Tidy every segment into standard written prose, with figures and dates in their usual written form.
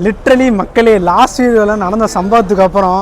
Literally மக்களே last வீடியோவில் நடந்த சம்பவத்துக்கு அப்புறம்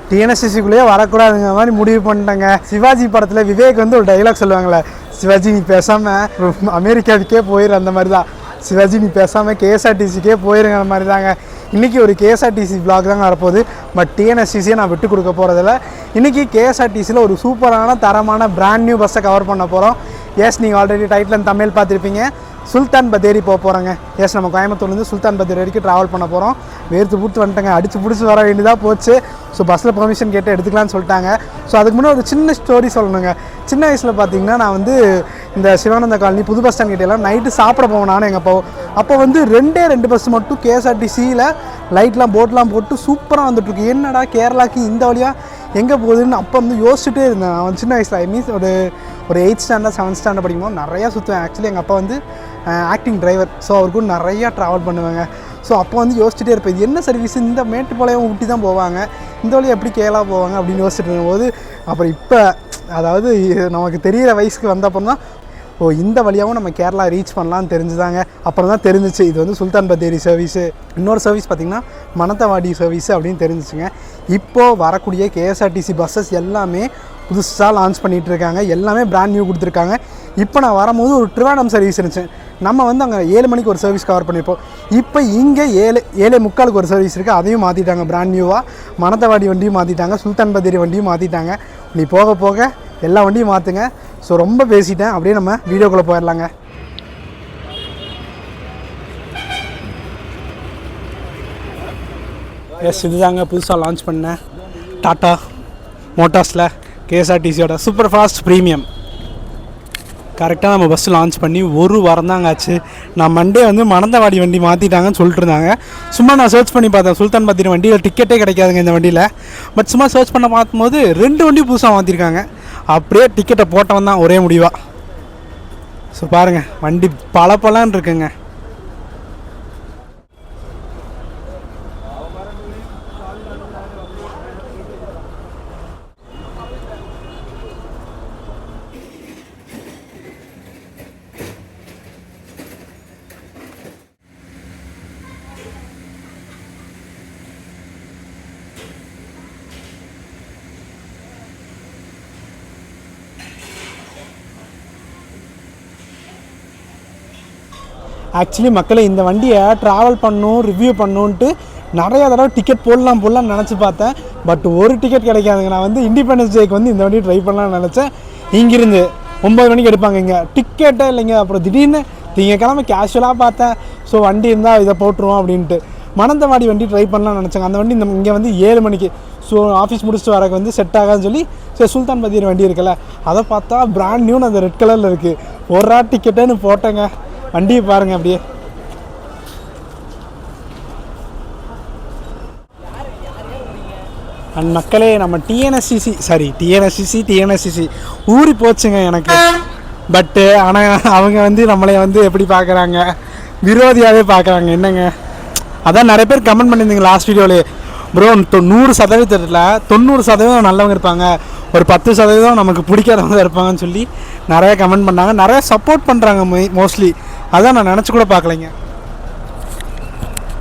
டிஎன்எஸ்சிக்குள்ளேயே வரக்கூடாதுங்கிற மாதிரி முடிவு பண்ணிட்டாங்க. சிவாஜி படத்தில் விவேக் வந்து ஒரு டைலாக் சொல்லுவாங்களே, சிவாஜி நீ பேசாமல் அமெரிக்காவுக்கே போயிரு, அந்த மாதிரி தான் சிவாஜி நீ பேசாமல் கேஎஸ்ஆர்டிசிக்கே போயிருங்கிற மாதிரி தாங்க. இன்றைக்கி ஒரு கேஎஸ்ஆர்டிசி விளாக் தாங்க வரப்போகுது. பட் டிஎன்எஸ்சிசியை நான் விட்டு கொடுக்க போகிறதில்ல. இன்றைக்கி கேஎஸ்ஆர்டிசியில் ஒரு சூப்பரான தரமான பிராண்ட் நியூ பஸ்ஸை கவர் பண்ண போகிறோம். எஸ், நீங்கள் ஆல்ரெடி டைட்டில் தமிழ் பார்த்துருப்பீங்க. சுல்தான் பத்தேரி போகிறோங்க. எஸ், நம்ம கோயம்புத்தூர்லேருந்து சுல்தான் பத்தேரி வரைக்கும் ட்ராவல் பண்ண போகிறோம். வேர்த்து பூத்து வந்துட்டேங்க, அடித்து பிடிச்சி வர வேண்டியதாக போச்சு. ஸோ பஸ்ஸில் பெர்மிஷன் கேட்டு எடுத்துக்கலான்னு சொல்லிட்டாங்க. ஸோ அதுக்கு முன்னாடி ஒரு சின்ன ஸ்டோரி சொல்லணுங்க. சின்ன வயசில் பார்த்தீங்கன்னா நான் வந்து இந்த சிவானந்த காலனி புது பஸ் ஸ்டாண்ட் கிட்டேலாம் நைட்டு சாப்பிட போவோம் நானும் எங்கள் அப்பாவும். அப்போ வந்து 2 பஸ் மட்டும் கேஎஸ்ஆர்டிசியில் லைட்லாம் போட்லாம் போட்டு சூப்பராக வந்துட்டுருக்கு. என்னடா கேரளாக்கு இந்த வழியாக எங்கே போகுதுன்னு அப்போ வந்து யோசிச்சுட்டே இருந்தேன். அவன் சின்ன வயசில் மீன்ஸ் ஒரு 8th ஸ்டாண்டர்ட் 7th ஸ்டாண்டர்ட் படிக்கும்போது நிறையா சுற்றுவேன். ஆக்சுவலி எங்கள் அப்பா வந்து ஆக்டிங் டிரைவர். ஸோ அவருக்கு நிறையா ட்ராவல் பண்ணுவாங்க. ஸோ அப்போ வந்து யோசிச்சுட்டே இருப்பேன், இது என்ன சர்வீஸ், இந்த மேட்டுப்பாளையம் ஊட்டி தான் போவாங்க, இந்த வழியாக எப்படி கேரளா போவாங்க அப்படின்னு யோசிச்சுட்டு இருக்கும்போது அப்புறம் இப்போ அதாவது நமக்கு தெரிகிற வயசுக்கு வந்தப்பறம் தான் இந்த வழியாகவும் நம்ம கேரளா ரீச் பண்ணலான்னு தெரிஞ்சுதாங்க. அப்புறம் தான் தெரிஞ்சிச்சு இது வந்து சுல்தான் பத்தேரி சர்வீஸு, இன்னொரு சர்வீஸ் பார்த்திங்கன்னா மணத்தவாடி சர்வீஸு அப்படின்னு தெரிஞ்சிச்சுங்க. இப்போது வரக்கூடிய கேஎஸ்ஆர்டிசி பஸ்ஸஸ் எல்லாமே புதுசாக லான்ச் பண்ணிகிட்டு இருக்காங்க. எல்லாமே பிராண்ட் நியூ கொடுத்துருக்காங்க. இப்போ நான் வரும்போது ஒரு ட்ரிவாண்டம் சர்வீஸ் இருந்துச்சு. நம்ம வந்து அங்கே 7 மணிக்கு ஒரு சர்வீஸ் கவர் பண்ணியிருப்போம். இப்போ இங்கே 7:45 ஒரு சர்வீஸ் இருக்குது. அதையும் மாற்றிட்டாங்க பிராண்ட் நியூவாக. மணத்தவாடி வண்டியும் மாற்றிட்டாங்க, சுல்தான் பத்தேரி வண்டியும் மாற்றிட்டாங்க. நீ போக போக எல்லா வண்டியும் மாற்றுங்க. ஸோ ரொம்ப பேசிட்டேன், அப்படியே நம்ம வீடியோக்குள்ளே போயிடலாங்க. எஸ், இதுதாங்க புதுசாக லான்ச் பண்ணேன் டாட்டா மோட்டார்ஸில் கேஎஸ்ஆர்டிசியோட சூப்பர் ஃபாஸ்ட் ப்ரீமியம். கரெக்டாக நம்ம பஸ்ஸு லான்ச் பண்ணி ஒரு வாரம் தாங்க ஆச்சு. நான் மண்டே வந்து மணந்தவாடி வண்டி மாற்றிட்டாங்கன்னு சொல்லிட்டு இருந்தாங்க. சும்மா நான் சர்ச் பண்ணி பார்த்தேன், சுல்தான் பத்தேரி வண்டியில் டிக்கெட்டே கிடைக்காதுங்க இந்த வண்டியில். பட் சும்மா சர்ச் பண்ண பார்க்கும்போது 2 வண்டி புதுசாக மாற்றிருக்காங்க. அப்படியே டிக்கெட்டை போட்டவன் தான் ஒரே முடிவாக. ஸோ பாருங்கள், வண்டி பலன்னு இருக்குங்க. ஆக்சுவலி மக்களை இந்த வண்டியை ட்ராவல் பண்ணணும், ரிவ்யூ பண்ணணுன்ட்டு நிறையா தடவை டிக்கெட் போடலாம்னு நினச்சி பார்த்தேன். பட் ஒரு டிக்கெட் கிடைக்காதுங்க. நான் வந்து இண்டிபெண்டன்ஸ் டேக்கு வந்து இந்த வண்டியை ட்ரை பண்ணலாம்னு நினச்சேன். இங்கிருந்து 9 மணிக்கு எடுப்பாங்க, இங்கே டிக்கெட்டே இல்லைங்க. அப்புறம் திடீர்னு திங்கக்கிழமை கேஷுவலாக பார்த்தேன். ஸோ வண்டி இருந்தால் இதை போட்டுருவோம் அப்படின்ட்டு மணந்தவாடி வண்டி ட்ரை பண்ணலாம்னு நினச்சாங்க. அந்த வண்டி இங்கே வந்து 7 மணிக்கு. ஸோ ஆஃபீஸ் முடிச்சுட்டு வரக்கு வந்து செட் ஆகாதுன்னு சொல்லி சரி சுல்தான் பத்தேரி வண்டி இருக்குல்ல, அதை பார்த்தா பிராண்ட் நியூன்னு அந்த ரெட் கலரில் இருக்குது. ஒரு டிக்கெட்டுன்னு போட்டேங்க. வண்டியை பாருங்கள் அப்படியே. அண்ட் மக்களே, நம்ம டிஎன்எஸ்சிசி ஊறி போச்சுங்க எனக்கு. பட்டு ஆனால் அவங்க வந்து நம்மளை வந்து எப்படி பார்க்குறாங்க, விரோதியாகவே பார்க்குறாங்க. என்னங்க, அதான் நிறைய பேர் கமெண்ட் பண்ணியிருந்தீங்க லாஸ்ட் வீடியோவிலே, ப்ரோ 100%த்தில் 90% நல்லவங்க இருப்பாங்க, ஒரு 10% நமக்கு பிடிக்காதவங்க இருப்பாங்கன்னு சொல்லி நிறைய கமெண்ட் பண்ணாங்க. நிறைய சப்போர்ட் பண்ணுறாங்க மோஸ்ட்லி. அதான் நான் நினச்சி கூட பார்க்கலைங்க.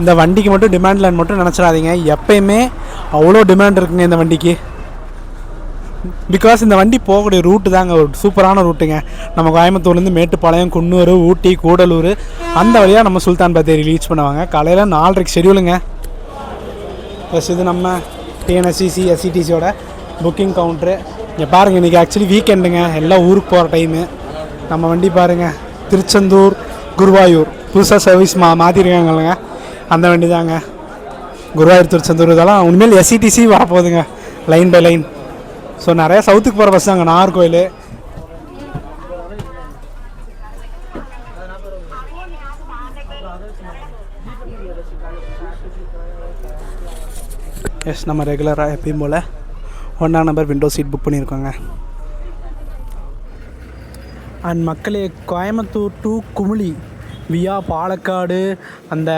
இந்த வண்டிக்கு மட்டும் டிமாண்ட் லைன் மட்டும் நினச்சிடாதீங்க, எப்பயுமே அவ்வளோ டிமாண்ட் இருக்குங்க இந்த வண்டிக்கு. பிகாஸ் இந்த வண்டி போகக்கூடிய ரூட்டு தாங்க ஒரு சூப்பரான ரூட்டுங்க. நம்ம கோயம்புத்தூர்லேருந்து மேட்டுப்பாளையம், குன்னூர், ஊட்டி, கூடலூர் அந்த வழியாக நம்ம சுல்தான் பத்தேரி ரீச் பண்ணுவாங்க. காலையில் 4:30 ஷெடியூலுங்க. ப்ளஸ் இது நம்ம டிஎன்எஸ்சிசி எஸ்சிடிசியோட புக்கிங் கவுண்ட்ரு. இங்கே பாருங்கள், இன்றைக்கி ஆக்சுவலி வீக்கெண்டுங்க, எல்லாம் ஊருக்கு போகிற டைமு. நம்ம வண்டி பாருங்கள், திருச்செந்தூர், குருவாயூர் புதுசாக சர்வீஸ் மாற்றிருக்காங்கல்லைங்க, அந்த வண்டி தாங்க. குருவாயூர், திருச்செந்தூர் இதெல்லாம் உண்மையில் எஸ்சிடிசி வரப்போகுதுங்க லைன் பை லைன். ஸோ நிறையா சவுத்துக்கு போகிற பஸ் தாங்க. நாகர்கோயில், எஸ் நம்ம ரெகுலராக எப்பயும் போல் 1ஆம் நம்பர் விண்டோ சீட் புக் பண்ணியிருக்கோங்க. அண்ட் மக்களே, கோயம்புத்தூர் டு குமுளி வியா பாலக்காடு, அந்த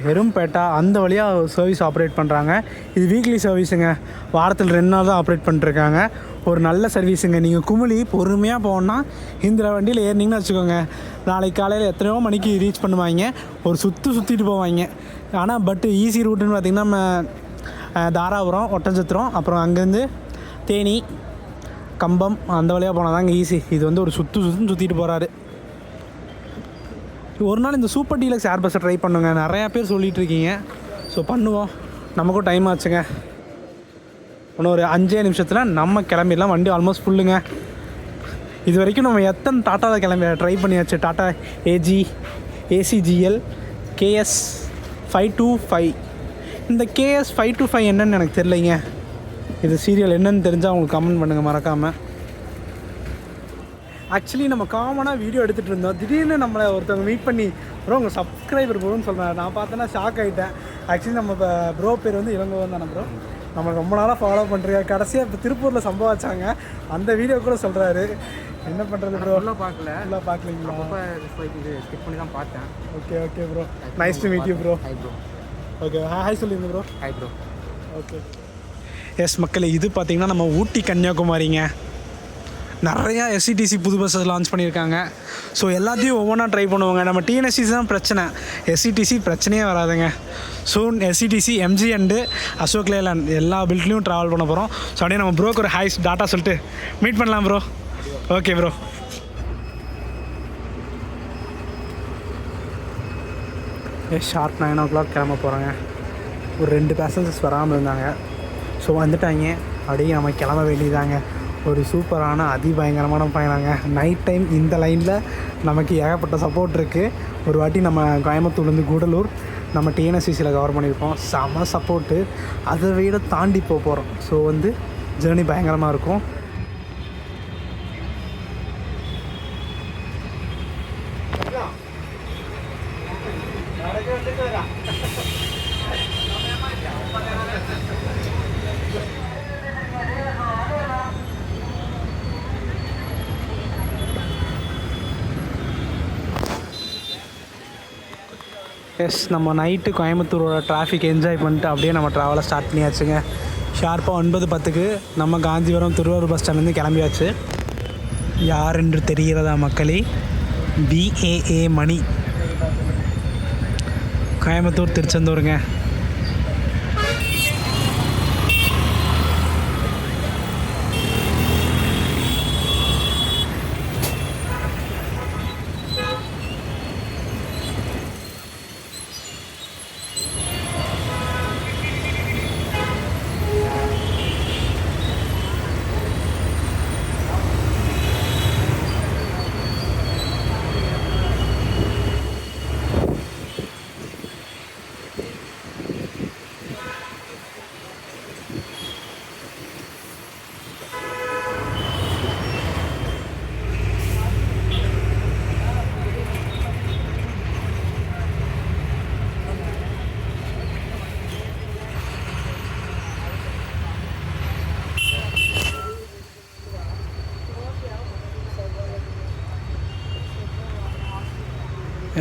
எரும்பேட்டா அந்த வழியாக சர்வீஸ் ஆப்ரேட் பண்ணுறாங்க. இது வீக்லி சர்வீஸுங்க, வாரத்தில் 2 நாள் தான் ஆப்ரேட் பண்ணிட்டுருக்காங்க. ஒரு நல்ல சர்வீஸுங்க. நீங்கள் குமுளி பொறுமையாக போகணுன்னா இந்த வண்டியில் ஏறினீங்கன்னு வச்சுக்கோங்க, நாளைக்கு காலையில் எத்தனையோ மணிக்கு ரீச் பண்ணுவாங்க. ஒரு சுற்றிட்டு போவாங்க. ஆனால் பட் ஈஸி ரூட்டுன்னு பார்த்திங்கன்னா நம்ம தாராபுரம், ஒட்டஞ்சத்திரம், அப்புறம் அங்கேருந்து தேனி, கம்பம் அந்த வழியாக போனால் தாங்க ஈஸி. இது வந்து ஒரு சுற்றிட்டு போகிறாரு. ஒரு நாள் இந்த சூப்பர் டீலக்ஸ் ஏர் பஸ்ஸை ட்ரை பண்ணுங்க, நிறையா பேர் சொல்லிகிட்டு இருக்கீங்க. ஸோ பண்ணுவோம், நமக்கும் டைம் ஆச்சுங்க. இன்னும் ஒரு 5 நிமிஷத்தில் நம்ம கிளம்பிடலாம். வண்டி ஆல்மோஸ்ட் ஃபுல்லுங்க. இது வரைக்கும் நம்ம எத்தனை டாட்டாவில் ட்ரை பண்ணியாச்சு. Tata AG, ACGL, KS 525. இந்த கேஎஸ் 525 என்னன்னு எனக்கு தெரியலைங்க. இது சீரியல் என்னன்னு தெரிஞ்சால் உங்களுக்கு கமெண்ட் பண்ணுங்கள் மறக்காமல். ஆக்சுவலி நம்ம காமனாக வீடியோ எடுத்துகிட்டு இருந்தோம். திடீர்னு நம்மளை ஒருத்தவங்க மீட் பண்ணி ப்ரோ உங்கள் சப்ஸ்கிரைபர் ப்ரோன்னு சொல்கிறேன். நான் பார்த்தேன்னா ஷாக் ஆகிட்டேன். ஆக்சுவலி நம்ம இப்போ ப்ரோ பேர் வந்து இளங்கோவன் தானே ப்ரோ. நம்ம ரொம்ப நாளாக ஃபாலோ பண்ணுறேன். கடைசியாக இப்போ திருப்பூரில் சம்பவாச்சாங்க, அந்த வீடியோ கூட சொல்கிறாரு. என்ன பண்ணுறது ப்ரோ? ஃபுல்லாக பார்க்கலீங்களா? ஸ்கிப் பண்ணி தான் பார்த்தேன். Okay bro, nice to meet you bro. Hi bro. Okay, hi சொல்லிடுங்க bro. Hi bro. Okay. Yes மக்களே, இது பார்த்திங்கன்னா நம்ம ஊட்டி கன்னியாகுமரிங்க. நிறையா எஸ்சிடிசி புது பஸ்ஸஸ் லான்ச் பண்ணியிருக்காங்க. ஸோ எல்லாத்தையும் ஒவ்வொன்றா ட்ரை பண்ணுவாங்க. நம்ம டிஎன்எஸ்சிசி தான் பிரச்சனை, எஸ்சிடிசி பிரச்சனையே வராதுங்க. So SCTC, MG and Ashok Leyland எல்லா பில்ட்லேயும் ட்ராவல் பண்ண போகிறோம். ஸோ அப்படியே நம்ம ப்ரோக்கு ஒரு ஹாய் டாட்டா சொல்லிட்டு மீட் பண்ணலாம் bro. Okay bro. Sharp 9 o'clock கிளம்ப போகிறாங்க. ஒரு 2 பேசஞ்சர்ஸ் வராமல் இருந்தாங்க. ஸோ வந்துட்டாங்க, அப்படியே நம்ம கிளம்ப வேண்டியதாங்க. ஒரு சூப்பரான அதிபயங்கரமான பயணங்க. நைட் டைம் இந்த லைனில் நமக்கு ஏகப்பட்ட சப்போர்ட் இருக்குது. ஒரு வாட்டி நம்ம கோயம்புத்தூர்லேருந்து கூடலூர் நம்ம டிஎன்எஸ்சிசியில் கவர் பண்ணியிருக்கோம். செம சப்போர்ட்டு. அதை விட தாண்டி போகிறோம். ஸோ வந்து ஜேர்னி பயங்கரமாக இருக்கும். எஸ், நம்ம நைட்டு கோயம்புத்தூரோட டிராஃபிக் என்ஜாய் பண்ணிட்டு அப்படியே நம்ம ட்ராவலை ஸ்டார்ட் பண்ணியாச்சுங்க. ஷார்ப்பாக 9:10 நம்ம காந்திபுரம் திருவாரூர் பஸ் ஸ்டாண்ட்லேருந்து கிளம்பியாச்சு. யார் என்று தெரிகிறதா மக்களே? BAA மணி, கோயம்புத்தூர் திருச்செந்தூருங்க.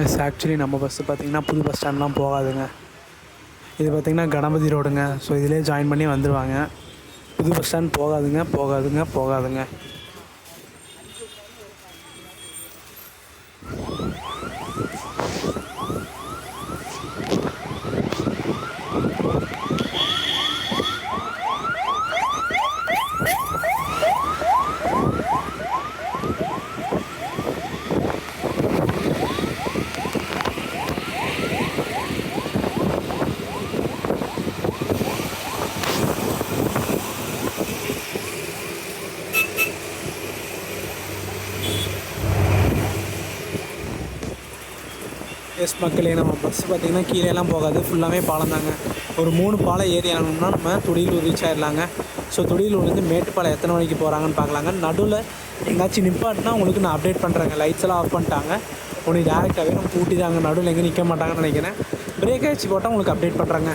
எஸ், ஆக்சுவலி நம்ம பஸ்ஸு பார்த்திங்கன்னா புது பஸ் ஸ்டாண்ட்லாம் போகாதுங்க. இது பார்த்திங்கன்னா கணபதி ரோடுங்க. ஸோ இதிலே ஜாயின் பண்ணி வந்துடுவாங்க. புது பஸ் ஸ்டாண்ட் போகாதுங்க. எஸ் மக்களே, நம்ம பஸ்ஸு பார்த்திங்கன்னா கீழேலாம் போகாது, ஃபுல்லாகவே பாலம் தாங்க. ஒரு 3 பாலம் ஏறி ஆகணும்னா நம்ம துடியலூர் ரீச் ஆகிடலாங்க. ஸோ துடியலூர்லேருந்து மேட்டுப்பாளையம் எத்தனை மணிக்கு போகிறாங்கன்னு பார்க்கலாங்க. நடுவில் எங்கேயாச்சும் நிப்பாட்டினா உங்களுக்கு நான் அப்டேட் பண்ணுறேங்க. லைட்ஸ் எல்லாம் ஆஃப் பண்ணிட்டாங்க. உனக்கு டேரெக்டாகவே நம்ம பூட்டி தாங்க. நடுவில் எங்கே நிற்க மாட்டாங்கன்னு நினைக்கிறேன். பிரேக் ஆகிடுச்சு போட்டால் உங்களுக்கு அப்டேட் பண்ணுறேங்க.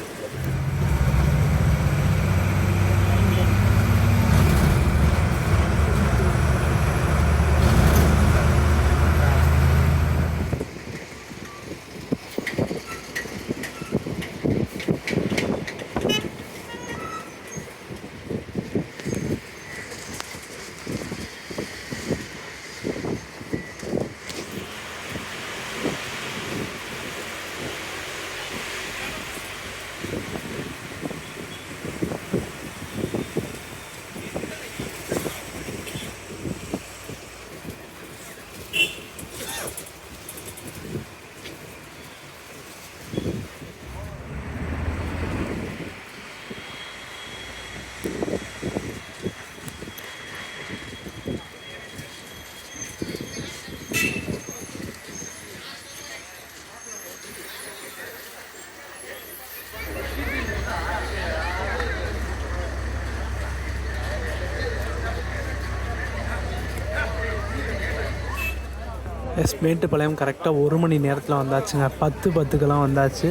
எஸ் மேட்டுப்பாளையம் கரெக்டாக 1 மணி நேரத்தில் வந்தாச்சுங்க. 10:10க்கெல்லாம் வந்தாச்சு.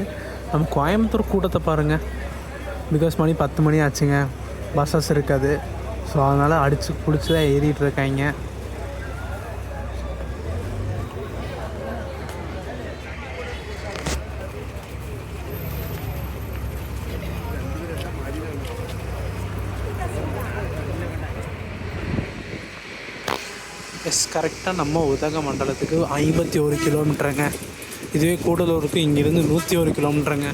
நம்ம கோயம்புத்தூர் கூட்டத்தை பாருங்கள். பிகாஸ் மணி 10 மணி ஆச்சுங்க. பஸ்ஸஸ் இருக்காது. ஸோ அதனால் அடித்து பிடிச்சி தான் ஏறிட்டு இருக்காங்க. எஸ் கரெக்டாக நம்ம உதகமண்டலத்துக்கு 51 கிலோமீட்டருங்க. இதுவே கூடலூருக்கு இங்கேருந்து 101 கிலோமீட்டருங்க.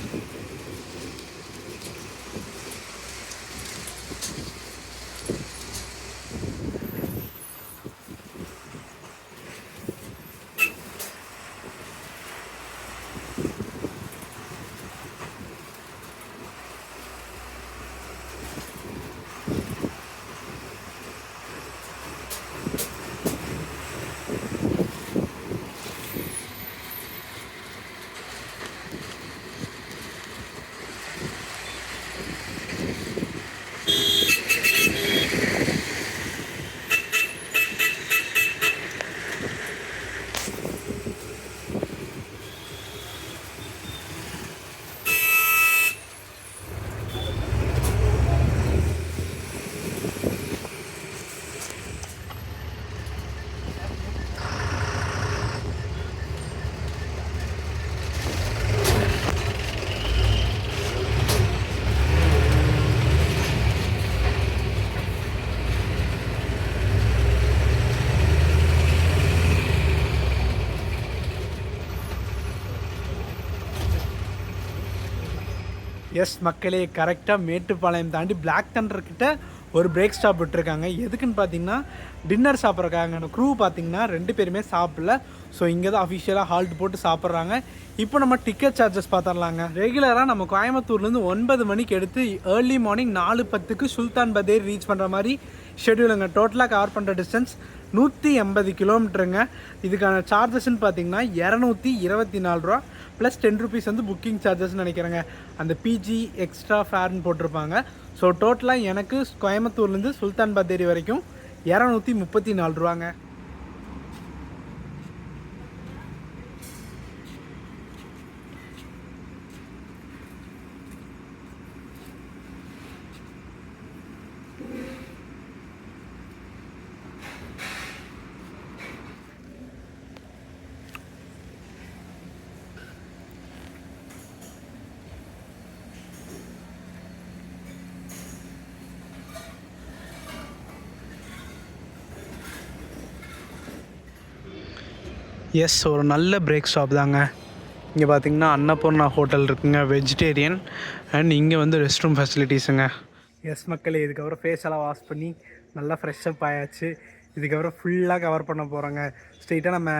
எஸ் மக்களே, கரெக்டாக மேட்டுப்பாளையம் தாண்டி பிளாக் தண்டர்கிட்ட ஒரு பிரேக் ஸ்டாப் விட்டுருக்காங்க. எதுக்குன்னு பார்த்தீங்கன்னா டின்னர் சாப்பிட்றக்காங்க. க்ரூ பார்த்தீங்கன்னா 2 பேருமே சாப்பிடல. ஸோ இங்கே தான் அஃபிஷியலாக ஹால்ட் போட்டு சாப்பிட்றாங்க. இப்போ நம்ம டிக்கெட் சார்ஜஸ் பார்த்துடலாங்க. ரெகுலராக நம்ம கோயம்புத்தூர்லேருந்து 9 மணிக்கு எடுத்து ஏர்லி மார்னிங் 4:10க்கு சுல்தான் பத்தேரி ரீச் பண்ணுற மாதிரி ஷெடியூலுங்க. டோட்டலாக கவர் பண்ணுற டிஸ்டன்ஸ் 180 கிலோமீட்டருங்க. இதுக்கான சார்ஜஸ்ன்னு பார்த்தீங்கன்னா 224 ரூபா ப்ளஸ் 10 ருபீஸ் வந்து புக்கிங் சார்ஜஸ்ன்னு நினைக்கிறேங்க. அந்த பிஜி எக்ஸ்ட்ரா ஃபேர்னு போட்டிருப்பாங்க. ஸோ டோட்டலாக எனக்கு கோயம்புத்தூர்லேருந்து சுல்தான் பத்தேரி வரைக்கும் 234 ரூபாங்க. எஸ், ஒரு நல்ல பிரேக் ஸ்டாப் தாங்க. இங்கே பார்த்தீங்கன்னா அன்னபூர்ணா ஹோட்டல் இருக்குங்க, வெஜிடேரியன். அண்ட் இங்கே வந்து ரெஸ்ட் ரூம் ஃபெசிலிட்டிஸுங்க. எஸ் மக்களே, இதுக்கப்புறம் ஃபேஸ் எல்லாம் வாஷ் பண்ணி நல்லா ஃப்ரெஷ்ஷப் ஆயாச்சு. இதுக்கப்புறம் ஃபுல்லாக கவர் பண்ண போகிறோங்க. ஸ்ட்ரெயிட்டாக நம்ம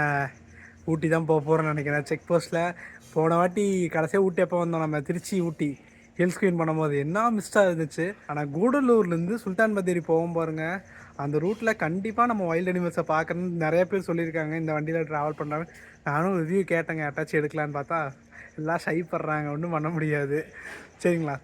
ஊட்டி தான் போக போகிறோன்னு நினைக்கிறேன். செக் போஸ்ட்டில் போன வாட்டி கடைசியாக ஊட்டி எப்போ வந்தோம், நம்ம திருச்சி ஊட்டி ஹில் ஸ்க்ரீன் பண்ணும்போது என்ன மிஸ்டாக இருந்துச்சு. ஆனால் கூடலூர்லேருந்து சுல்தான் பத்தேரி போகும் பாருங்க, அந்த ரூட்டில் கண்டிப்பாக நம்ம வைல்டு அனிமல்ஸை பார்க்கணுன்னு நிறைய பேர் சொல்லியிருக்காங்க. இந்த வண்டியில் ட்ராவல் பண்ணுறாங்க. நானும் ரிவ்யூ கேட்டேங்க, அட்டாச் எடுக்கலான்னு பார்த்தா எல்லாம் ஷை படுறாங்க, ஒன்றும் பண்ண முடியாது. சரிங்களா?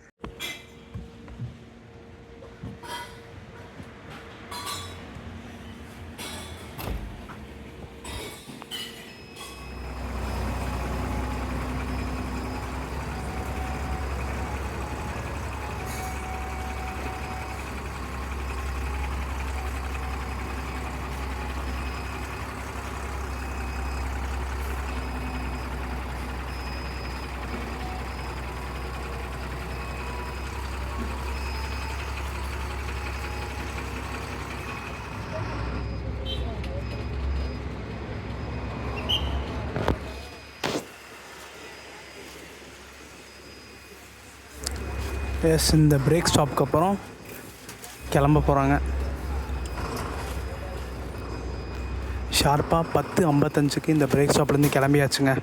எஸ், இந்த பிரேக் ஸ்டாப்புக்கு அப்புறம் கிளம்ப போகிறாங்க. ஷார்ப்பாக 10:55க்கு இந்த பிரேக் ஸ்டாப்லேருந்து கிளம்பியாச்சுங்க.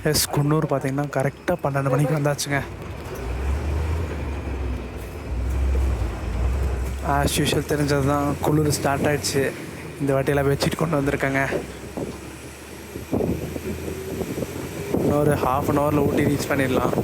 எஸ் குன்னூர் பார்த்தீங்கன்னா கரெக்டாக 12 மணிக்கு வந்தாச்சுங்க. ஆஸ் யூஷுவல் தெரிஞ்சது தான், குளிர் ஸ்டார்ட் ஆகிடுச்சு. இந்த வாட்டியெல்லாம் பெட்ஷீட் கொண்டு வந்திருக்கேங்க. இன்னொரு ½ அன் ஹவரில் ஊட்டி ரீச் பண்ணிடலாம்.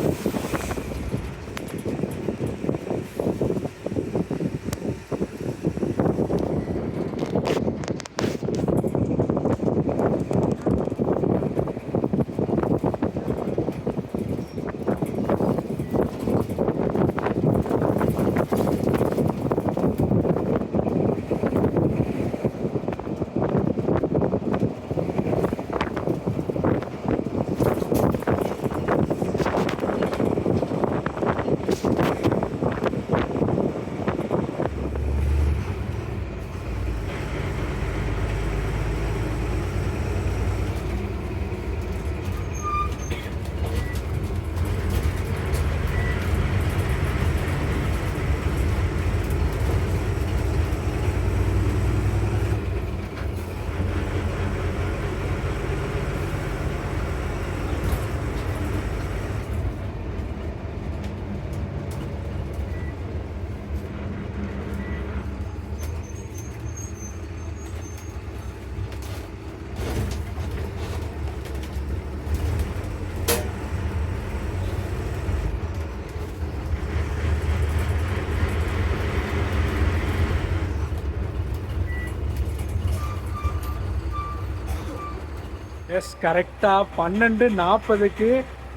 எஸ் கரெக்டாக 12:40க்கு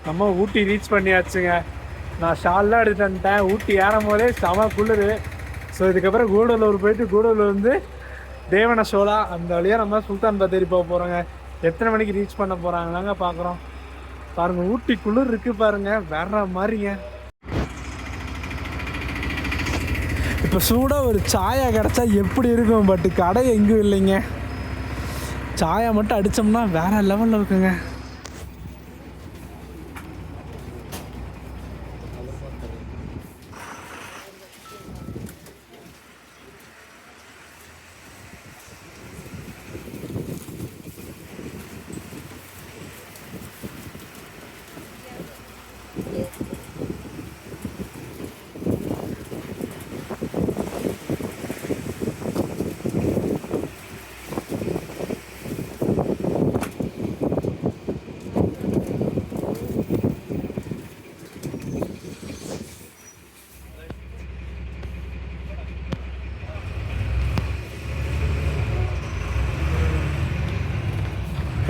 நம்ம ஊட்டி ரீச் பண்ணியாச்சுங்க. நான் ஷால்லாம் எடுத்துட்டு வந்துட்டேன். ஊட்டி ஏறும் போதே செம குளிர். ஸோ இதுக்கப்புறம் கூடலூர் போயிட்டு கூடலூர் வந்து தேவன சோலா அந்த வழியாக நம்ம சுல்தான் பத்தேரி போக போகிறோங்க. எத்தனை மணிக்கு ரீச் பண்ண போகிறாங்களாங்க பார்க்குறோம். பாருங்கள் ஊட்டி குளிர் இருக்குது பாருங்கள், வேற மாதிரிங்க. இப்போ சூடாக ஒரு சாயா கிடச்சா எப்படி இருக்கும், பட் கடை எங்கேயும் இல்லைங்க. சாயா மட்டும் அடித்தோம்னா வேறு லெவலில் இருக்குங்க.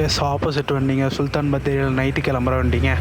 எஸ் ஆப்போசிட் வண்டிங்க, சுல்தான் பத்தேரியில் நைட்டு கிளம்புற வண்டிங்க.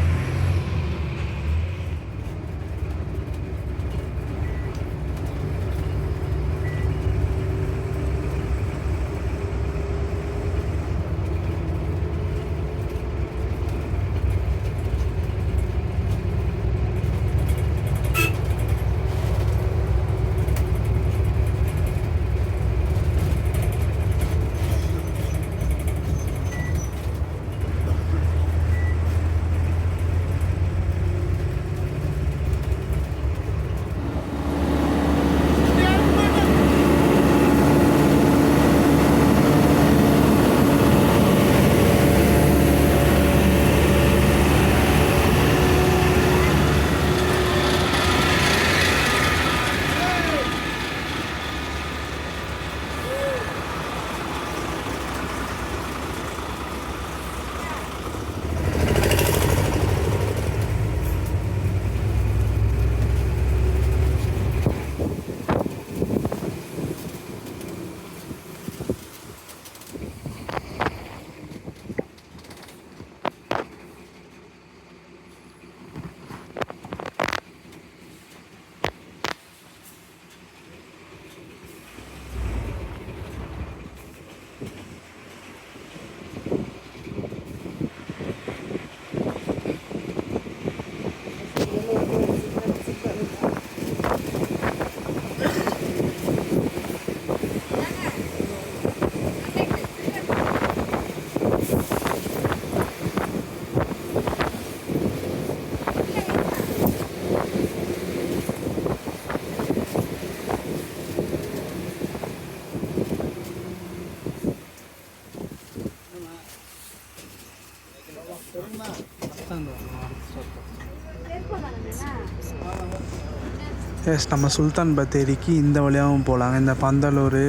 எஸ், நம்ம சுல்தான் பத்தேரிக்கு இந்த வழியாகவும் போகலாங்க. இந்த பந்தலூர்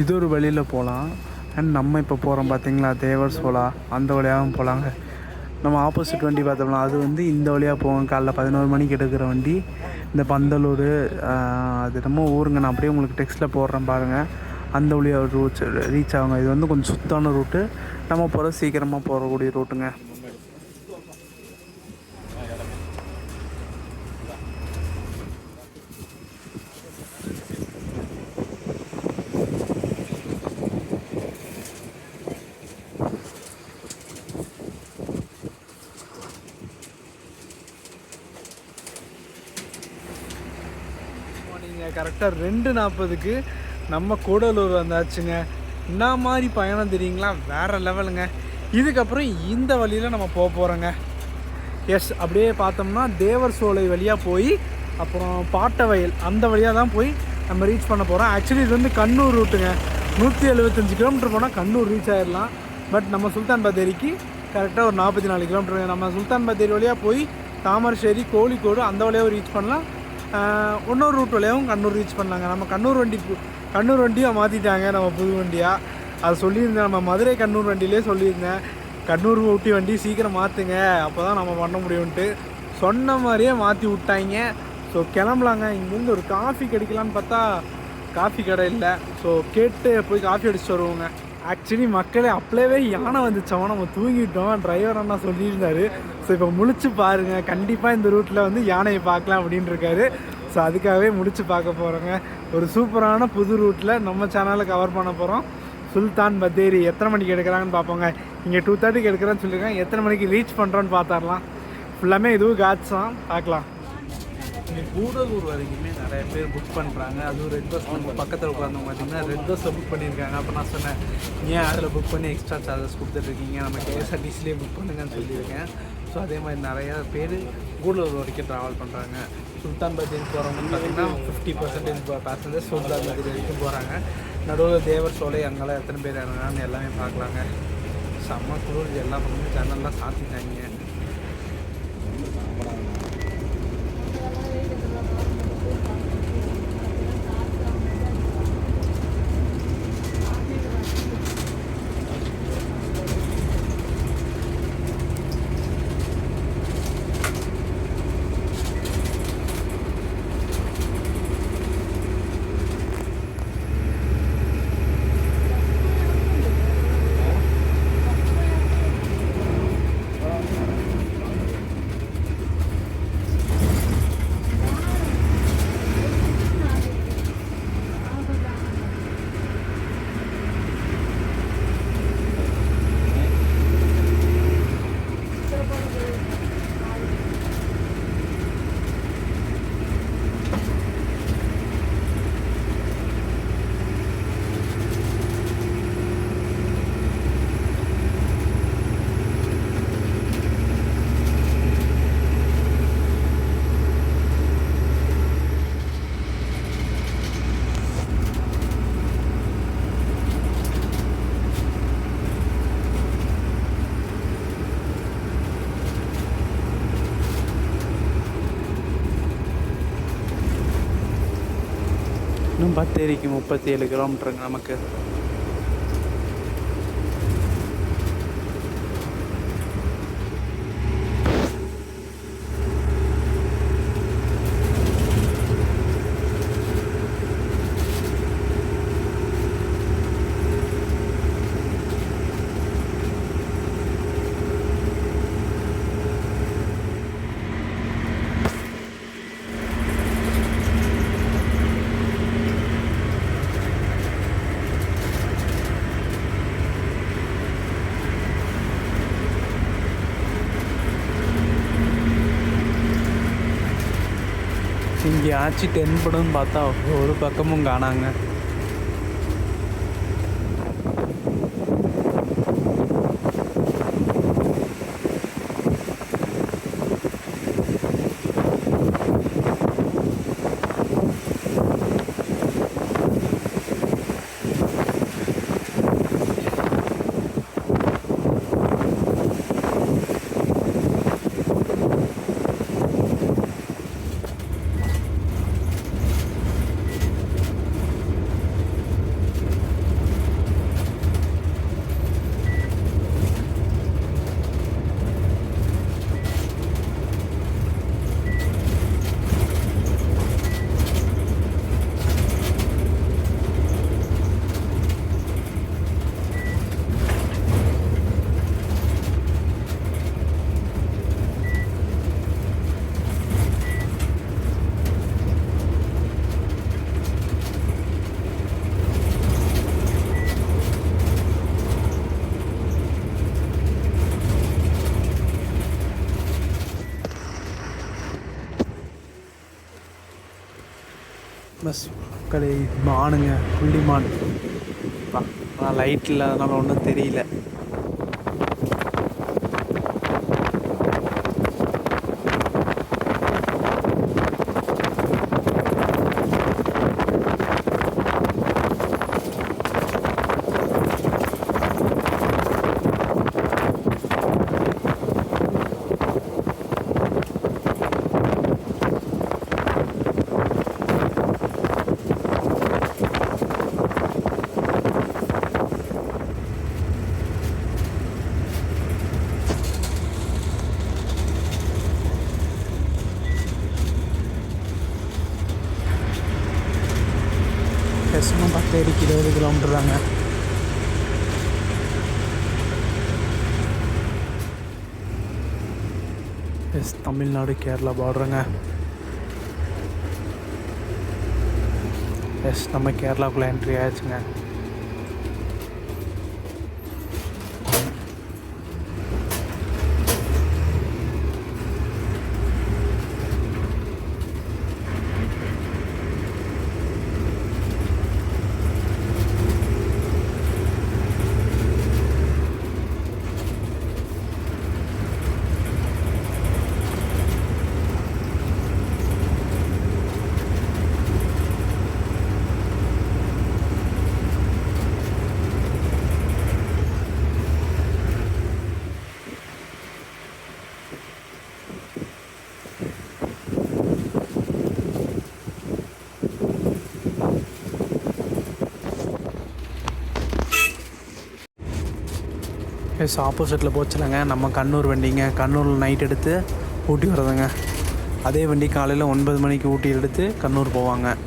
இது ஒரு வழியில் போகலாம். அண்ட் நம்ம இப்போ போகிறோம் பார்த்தீங்களா, தேவர் சோலா, அந்த வழியாகவும் போகலாங்க. நம்ம ஆப்போசிட் வண்டி பார்த்தோம்னா அது வந்து இந்த வழியாக போவோம். காலைல 11 மணிக்கு எடுக்கிற வண்டி இந்த பந்தலூர். அது நம்ம ஊருங்க, நான் அப்படியே உங்களுக்கு டெக்ஸ்ட்டில் போடுறேன் பாருங்கள். அந்த வழியாக ரீச் ஆகுங்க. இது வந்து கொஞ்சம் சுத்தான ரூட்டு, நம்ம போகிற சீக்கிரமாக போகக்கூடிய ரூட்டுங்க. நீங்கள் கரெக்டாக 2:40க்கு நம்ம கூடலூர் வந்தாச்சுங்க. என்ன மாதிரி பயணம் தெரியுங்களா, வேறு லெவலுங்க. இதுக்கப்புறம் இந்த வழியில் நம்ம போக போகிறோங்க. எஸ், அப்படியே பார்த்தோம்னா தேவர் சோலை வழியாக போய் அப்புறம் பாட்டவயல் அந்த வழியாக தான் போய் நம்ம ரீச் பண்ண போகிறோம். ஆக்சுவலி இது வந்து கண்ணூர் ரூட்டுங்க. 175 கிலோமீட்டர் போனால் கண்ணூர் ரீச் ஆகிடலாம். பட் நம்ம சுல்தான் பத்தேரிக்கு கரெக்டாக ஒரு 44 கிலோமீட்டர். நம்ம சுல்தான் பத்தேரி வழியாக போய் தாமரശ്ശേരി, கோழிக்கோடு அந்த வழியாக ரீச் பண்ணலாம். இன்னொரு ரூட் வழியாகவும் கண்ணூர் ரீச் பண்ணாங்க. நம்ம கண்ணூர் வண்டியாக மாற்றிட்டாங்க, நம்ம புது வண்டியாக. அது சொல்லியிருந்தேன், நம்ம மதுரை கண்ணூர் வண்டியிலே சொல்லியிருந்தேன், கண்ணூர் ஊட்டி வண்டி சீக்கிரம் மாற்றுங்க, அப்போ தான் நம்ம பண்ண முடியும்ன்ட்டு. சொன்ன மாதிரியே மாற்றி விட்டாங்க. ஸோ கிளம்பலாங்க. இங்கேருந்து ஒரு காஃபி கிடைக்கலான்னு பார்த்தா காஃபி கடை இல்லை. ஸோ கேட்டு போய் காஃபி அடிச்சுட்டு வருவோங்க. ஆக்சுவலி மக்களே அப்பளவே யானை வந்துச்சோம், நம்ம தூங்கிட்டோம். டிரைவர் அண்ணா சொல்லியிருந்தார். ஸோ இப்போ முழிச்சு பாருங்கள், கண்டிப்பாக இந்த ரூட்டில் வந்து யானையை பார்க்கலாம் அப்படின்னு இருக்காரு. ஸோ அதுக்காகவே முடிச்சு பார்க்க போகிறோங்க. ஒரு சூப்பரான புது ரூட்டில் நம்ம சேனலில் கவர் பண்ண போகிறோம். சுல்தான் பத்தேரி எத்தனை மணிக்கு எடுக்கிறாங்கன்னு பார்ப்போங்க. இங்கே 2:30க்கு எடுக்கிறேன்னு சொல்லியிருக்காங்க. எத்தனை மணிக்கு ரீச் பண்ணுறோன்னு பார்த்துடலாம். ஃபுல்லாமே இதுவும் காட்ஸ் தான், பார்க்கலாம். இங்கே கூடலூர் வரைக்குமே நிறைய பேர் புக் பண்ணுறாங்க. அதுவும் ரெட் பஸ் நம்ம பக்கத்தில் உட்காந்தவங்க பார்த்தீங்கன்னா ரெட் பஸ்ஸில் புக் பண்ணியிருக்காங்க. அப்போ நான் சொன்னேன், ஏன் அதில் புக் பண்ணி எக்ஸ்ட்ரா சார்ஜஸ் கொடுத்துட்ருக்கீங்க, நம்ம கேஎஸ்ஆர்டிசிலே புக் பண்ணுங்கன்னு சொல்லியிருக்கேன். ஸோ அதே மாதிரி நிறையா பேர் கூடலூர் வரைக்கும் ட்ராவல் பண்ணுறாங்க. சுல்தான் பத்தேரி போகிறவங்கன்னு பார்த்தீங்கன்னா 50% பேசஞ்சர்ஸ் சுல்தான் பத்தேரி வரைக்கும் போகிறாங்க. நடுவில் தேவர் சோலை அங்கெல்லாம் எத்தனை பேர் இறங்குறாங்கன்னு எல்லாமே பார்க்கலாங்க. செம்ம குளிர், எல்லா பக்கமும் ஜன்னல்லாம் சாத்திட்டாங்க. இன்னும் பத்தேரிக்கு 37 கிலோமீட்டருங்க நமக்கு. இங்கே ஆச்சு தென்படும்னு பார்த்தா ஒரு பக்கமும் காணாங்க. பஸ் கடை மானுங்க, புள்ளி மான். ஆனால் லைட் இல்லாதனால ஒன்றும் தெரியல. சும்மா 10-20 கிலோமீட்டர் தாங்க. எஸ், தமிழ்நாடு கேரளா பார்டருங்க. எஸ், நம்ம கேரளாக்குள்ளே என்ட்ரி ஆயிடுச்சுங்க. எஸ், ஆப்போசிட்டில் போச்சுலங்க நம்ம கண்ணூர் வண்டிங்க. கண்ணூரில் நைட் எடுத்து ஊட்டி வரதுங்க. அதே வண்டி காலையில் 9 மணிக்கு ஊட்டி எடுத்து கண்ணூர் போவாங்க.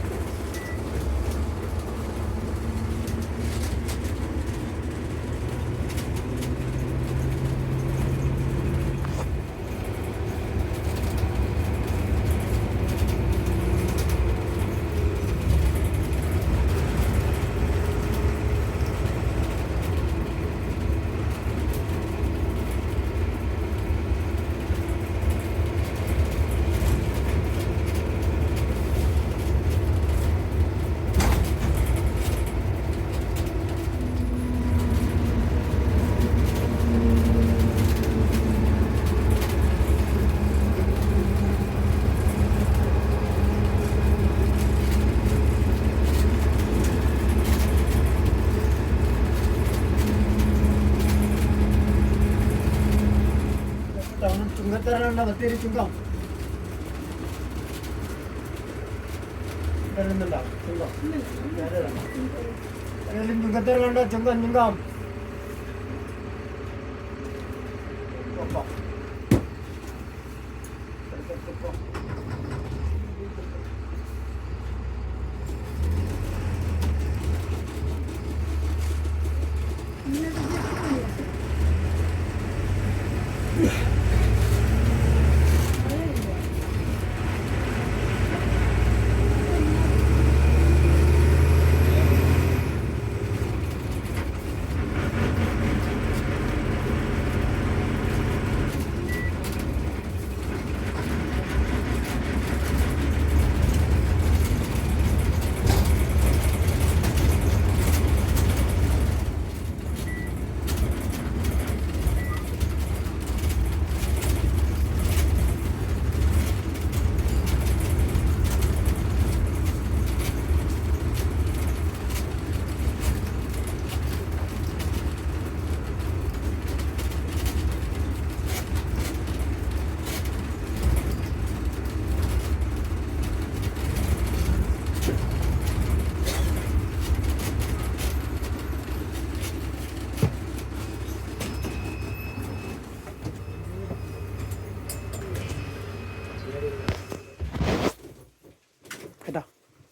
ഏട്ടാ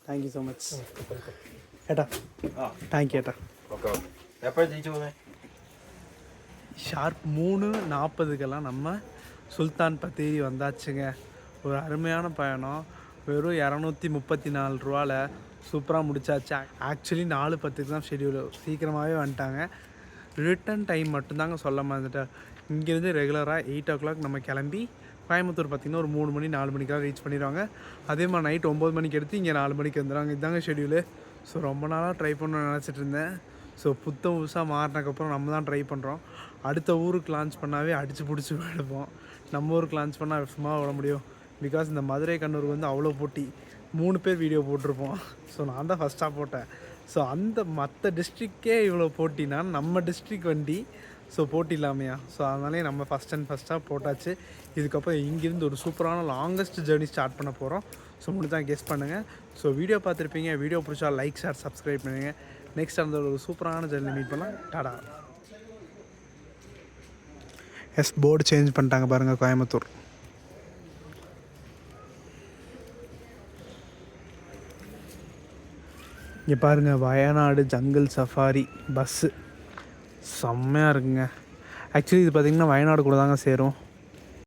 താങ്ക് യു സോ മച്ച്. ഏട്ടാ താങ്ക് യു ഏട്ടാ. എപ്പോഴാണ് തിരിച്ചു പോകുന്നത്? ஷார்ப் 3:40 நம்ம சுல்தான் பத்தேரி வந்தாச்சுங்க. ஒரு அருமையான பயணம். வெறும் 234 ரூபாவில் சூப்பராக முடிச்சாச்சு. ஆக்சுவலி 4:10 தான் ஷெடியூல். சீக்கிரமாகவே வந்துட்டாங்க. ரிட்டன் டைம் மட்டும்தாங்க சொல்ல மறந்துட்டேன். இங்கேருந்து ரெகுலராக 8 o'clock நம்ம கிளம்பி கோயம்புத்தூர் பார்த்திங்கன்னா ஒரு 3 மணி 4 மணிக்காக ரீச் பண்ணிடுவாங்க. அதே மாதிரி நைட் 9 மணிக்கு எடுத்து இங்கே 4 மணிக்கு வந்துடுவாங்க. இதாங்க ஷெடியூலு. ஸோ ரொம்ப நாளாக ட்ரை பண்ணணும்னு நினச்சிட்டு இருந்தேன். ஸோ புதுசாக மாறினதுக்கப்புறம் நம்ம தான் ட்ரை பண்ணுறோம். அடுத்த ஊருக்கு லான்ச் பண்ணாவே அடித்து பிடிச்சி எடுப்போம். நம்ம ஊருக்கு லான்ச் பண்ணால் சும்மா விட முடியும். பிகாஸ் இந்த மதுரை கண்ணூருக்கு வந்து அவ்வளோ போட்டி. 3 பேர் வீடியோ போட்டிருப்போம். ஸோ நான் தான் ஃபஸ்ட்டாக போட்டேன். ஸோ அந்த மற்ற டிஸ்ட்ரிக்டே இவ்வளோ போட்டினா நம்ம டிஸ்ட்ரிக் வண்டி ஸோ போட்டி இல்லாமையா? ஸோ அதனாலே நம்ம ஃபஸ்ட்டாக போட்டாச்சு. இதுக்கப்புறம் இங்கேருந்து ஒரு சூப்பரான லாங்கஸ்ட் ஜேர்னி ஸ்டார்ட் பண்ண போகிறோம். ஸோ முடிஞ்சால் கெஸ் பண்ணுங்கள். ஸோ வீடியோ பார்த்துருப்பீங்க. வீடியோ பிடிச்சா லைக் ஷேர் சப்ஸ்கிரைப் பண்ணுங்கள். நெக்ஸ்ட் அந்த ஒரு சூப்பரான ஜேர்னி மீட் பண்ணலாம். டாடா. போர்டு சேஞ்ச் பண்ணிட்டாங்க பாருங்கள் கோயம்புத்தூர். இங்கே பாருங்கள் வயநாடு ஜங்கிள் சஃபாரி பஸ்ஸு செம்மையாக இருக்குங்க. ஆக்சுவலி இது பார்த்திங்கன்னா வயநாடு கூட தாங்க சேரும்.